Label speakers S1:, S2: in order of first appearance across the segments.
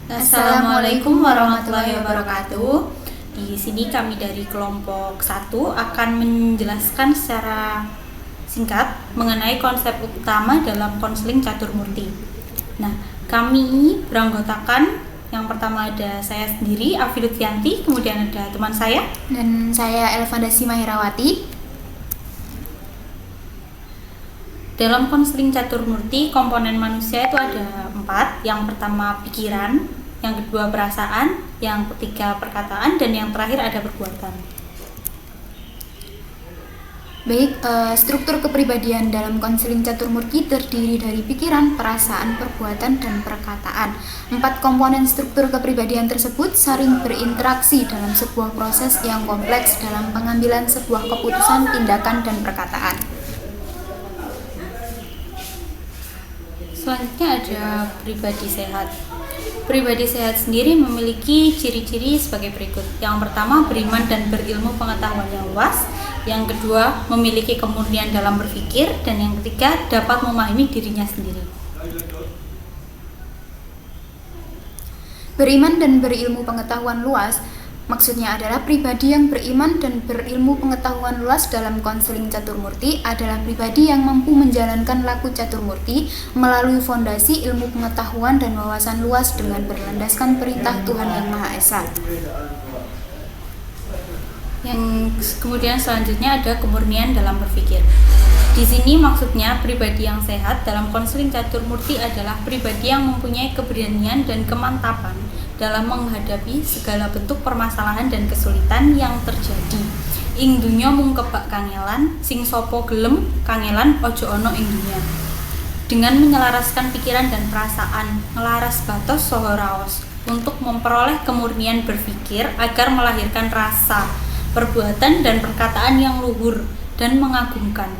S1: Assalamualaikum warahmatullahi wabarakatuh. Di sini kami dari kelompok 1 akan menjelaskan secara singkat mengenai konsep utama dalam konseling catur murti. Nah, kami beranggotakan yang pertama ada saya sendiri, Afi Lutfianti, kemudian ada teman saya
S2: Dan saya Elvandasi Mahirawati.
S1: Dalam konseling catur murti, komponen manusia itu ada 4. Yang pertama pikiran, yang kedua perasaan, yang ketiga perkataan, dan yang terakhir ada perbuatan.
S2: Baik, struktur kepribadian dalam konseling catur murti terdiri dari pikiran, perasaan, perbuatan, dan perkataan. 4 komponen struktur kepribadian tersebut saling berinteraksi dalam sebuah proses yang kompleks dalam pengambilan sebuah keputusan, tindakan, dan perkataan.
S1: Selanjutnya ada pribadi sehat. Pribadi sehat sendiri memiliki ciri-ciri sebagai berikut. Yang pertama, beriman dan berilmu pengetahuan yang luas. Yang kedua, memiliki kemurnian dalam berpikir. Dan yang ketiga, dapat memahami dirinya sendiri.
S2: Beriman dan berilmu pengetahuan luas maksudnya adalah pribadi yang beriman dan berilmu pengetahuan luas dalam konseling catur murti adalah pribadi yang mampu menjalankan laku catur murti melalui fondasi ilmu pengetahuan dan wawasan luas dengan berlandaskan perintah Tuhan Yang Maha Esa.
S1: Yang kemudian selanjutnya ada kemurnian dalam berpikir. Di sini maksudnya pribadi yang sehat dalam konseling catur murti adalah pribadi yang mempunyai keberanian dan kemantapan dalam menghadapi segala bentuk permasalahan dan kesulitan yang terjadi. Ing dunya mung kebak kangelan, sing sopo gelem kangelan ojo ono ing dunya. Dengan menyelaraskan pikiran dan perasaan, ngelaras batos soho raos untuk memperoleh kemurnian berpikir agar melahirkan rasa, perbuatan dan perkataan yang luhur dan mengagumkan.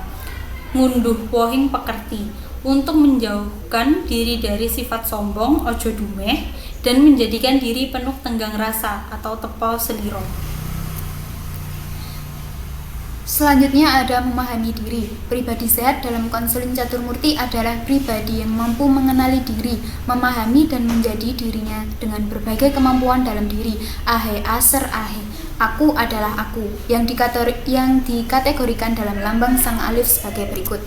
S1: Ngunduh wohing pekerti untuk menjauhkan diri dari sifat sombong ojo dumeh dan menjadikan diri penuh tenggang rasa atau tepo seliro.
S2: Selanjutnya ada memahami diri. Pribadi sehat dalam konseling catur murti adalah pribadi yang mampu mengenali diri, memahami dan menjadi dirinya dengan berbagai kemampuan dalam diri. Ahe aser ahe, aku adalah aku, yang dikategorikan dalam lambang sang alif sebagai berikut.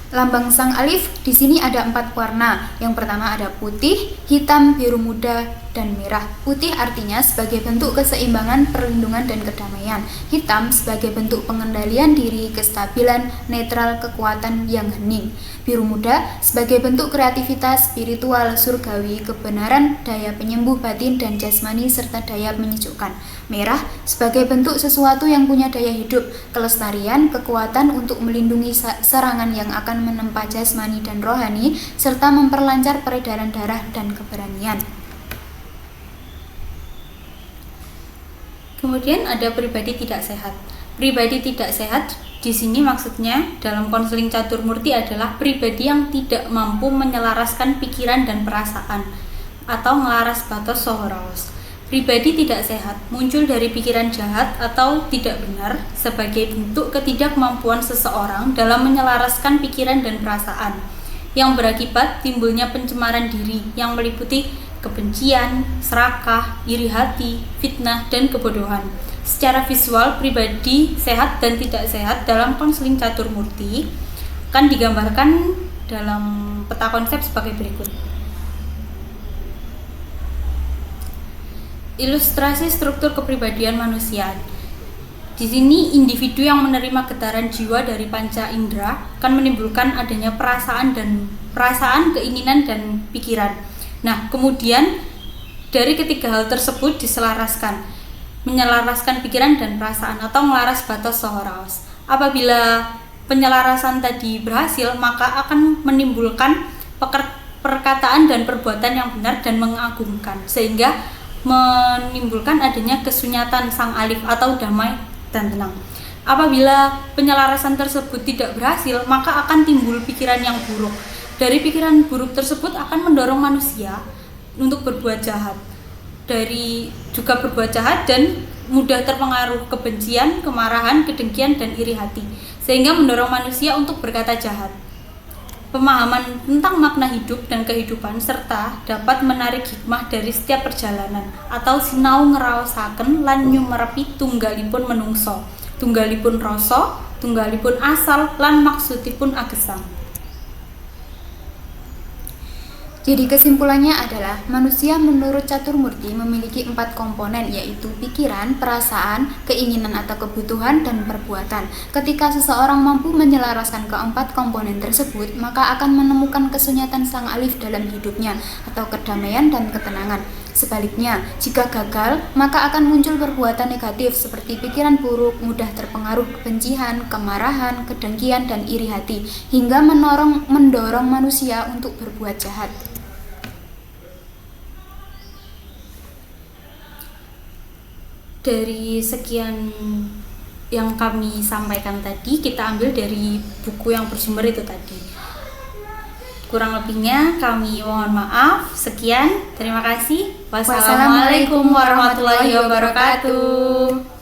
S2: Lambang sang alif di sini ada 4 warna. Yang pertama ada putih, hitam, biru muda, dan merah. Putih artinya sebagai bentuk keseimbangan, perlindungan, dan kedamaian. Hitam sebagai bentuk pengendalian diri, kestabilan, netral, kekuatan yang hening. Biru muda sebagai bentuk kreativitas, spiritual, surgawi, kebenaran, daya penyembuh batin dan jasmani, serta daya menyejukkan. Merah sebagai bentuk sesuatu yang punya daya hidup, kelestarian, kekuatan untuk melindungi serangan yang akan menempa jasmani dan rohani, serta memperlancar peredaran darah dan keberanian.
S1: Kemudian ada pribadi tidak sehat. Pribadi tidak sehat di sini maksudnya dalam konseling catur murti adalah pribadi yang tidak mampu menyelaraskan pikiran dan perasaan atau ngelaras batos soho raos. Pribadi tidak sehat muncul dari pikiran jahat atau tidak benar sebagai bentuk ketidakmampuan seseorang dalam menyelaraskan pikiran dan perasaan yang berakibat timbulnya pencemaran diri yang meliputi kebencian, serakah, iri hati, fitnah, dan kebodohan. Secara visual, pribadi sehat dan tidak sehat dalam konseling catur murti akan digambarkan dalam peta konsep sebagai berikut. Ilustrasi struktur kepribadian manusia. Di sini individu yang menerima getaran jiwa dari panca indera akan menimbulkan adanya perasaan, keinginan dan pikiran. Nah, kemudian dari ketiga hal tersebut diselaraskan, menyelaraskan pikiran dan perasaan atau melaras batas soho raos. Apabila penyelarasan tadi berhasil, maka akan menimbulkan perkataan dan perbuatan yang benar dan mengagumkan, sehingga menimbulkan adanya kesunyatan sang alif atau damai dan tenang. Apabila penyelarasan tersebut tidak berhasil, maka akan timbul pikiran yang buruk. Dari pikiran buruk tersebut akan mendorong manusia untuk berbuat jahat. Juga berbuat jahat dan mudah terpengaruh kebencian, kemarahan, kedengkian, dan iri hati, sehingga mendorong manusia untuk berkata jahat. pemahaman tentang makna hidup dan kehidupan, serta dapat menarik hikmah dari setiap perjalanan atau sinau ngeraosaken lan nyumerepi tunggalipun menungso, tunggalipun rasa, tunggalipun asal lan maksudipun agesang.
S2: Jadi kesimpulannya adalah manusia menurut Caturmurti memiliki 4 komponen, yaitu pikiran, perasaan, keinginan atau kebutuhan, dan perbuatan. Ketika seseorang mampu menyelaraskan keempat komponen tersebut, maka akan menemukan kesunyatan sang alif dalam hidupnya atau kedamaian dan ketenangan. Sebaliknya, jika gagal, maka akan muncul perbuatan negatif seperti pikiran buruk, mudah terpengaruh kebencian, kemarahan, kedengkian, dan iri hati, hingga mendorong manusia untuk berbuat jahat.
S1: Dari sekian yang kami sampaikan tadi, kita ambil dari buku yang bersumber itu tadi. Kurang lebihnya kami mohon maaf. Sekian, terima kasih. Wassalamualaikum warahmatullahi wabarakatuh.